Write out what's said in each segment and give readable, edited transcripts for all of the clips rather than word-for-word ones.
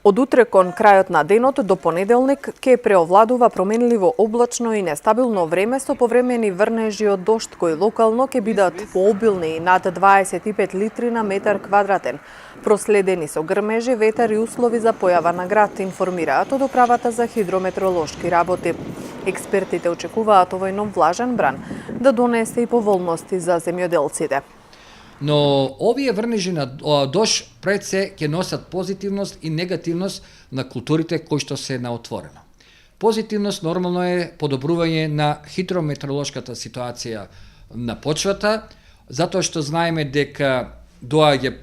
Од утре кон крајот на денот до понеделник ќе преовладува променливо облачно и нестабилно време со повремени врнежи од дожд кои локално ќе бидат пообилни и над 25 литри на метар квадратен. Проследени со грмежи, ветар и услови за појава на град, информираат од Управата за хидрометеоролошки работи. Експертите очекуваат овој нов влажен бран да донесе и поволности за земјоделците. Но овие врнежи на дожд пред се ќе носат позитивност и негативност на културите кои што се на отворено. Позитивност нормално е подобрување на хидрометеоролошката ситуација на почвата, затоа што знаеме дека доаѓа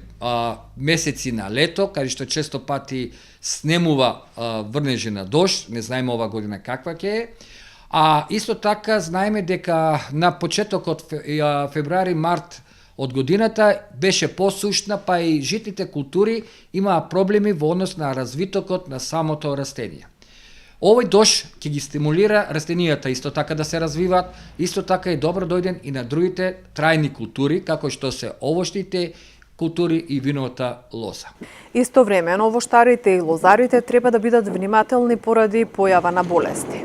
месеци на лето, каде што често пати снемува врнежи на дожд, не знаеме ова година каква ќе е. А исто така знаеме дека на почетокот февруари-март од годината беше посушна, па и житните култури имаа проблеми во однос на развитокот на самото растение. Овој дожд ќе ги стимулира растенијата исто така да се развиваат, исто така е добро дојден и на другите трајни култури, како што се овошните култури и виновата лоза. Истовремено, овоштарите и лозарите треба да бидат внимателни поради појава на болести.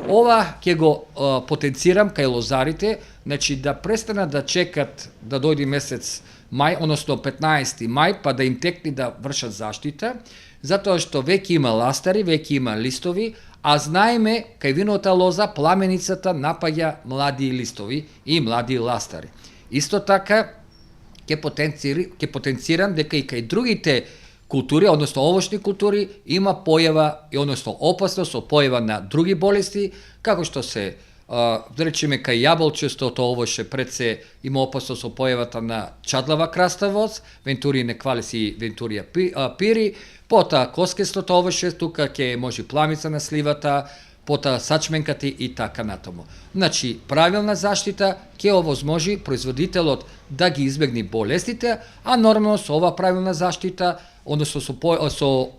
Ова ќе го потенцирам кај лозарите, значи да престанат да чекат да дојде месец мај, односно 15 мај, па да им текне да вршат заштита, затоа што веќе има ластари, веќе има листови, а знаеме кај виновата лоза пламеницата напаѓа млади листови и млади ластари. Исто така ќе потенцирам дека и кај другите култури, односно овошни култури, има појава, односно опасност од појава на други болести, како што се, да речеме, кај јаболчестото овоше пред се има опасност од појавата на чадлава краставост, Venturi nequalis и Venturia piri, потоа коскестото овоше, тука ќе може пламица на сливата, потоа сачменката и така натаму. Значи, правилна заштита ќе овозможи производителот да ги избегне болестите, а нормално со ова правилна заштита, односно со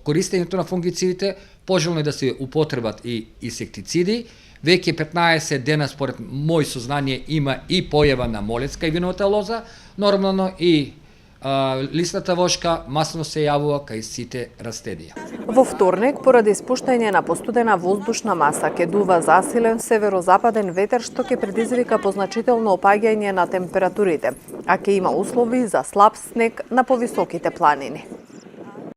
користењето на фунгицидите, пожелно е да се употребат и инсектициди. Веќе 15 дена, според мој сознание, има и појава на молецка и виновата лоза, нормално и лисната вошка масно се јавува кај сите растенија. Во вторник, поради спуштање на постудена воздушна маса, ќе дува засилен северозападен ветер што ќе предизвика позначително опаѓање на температурите, а ќе има услови за слаб снег на повисоките планини.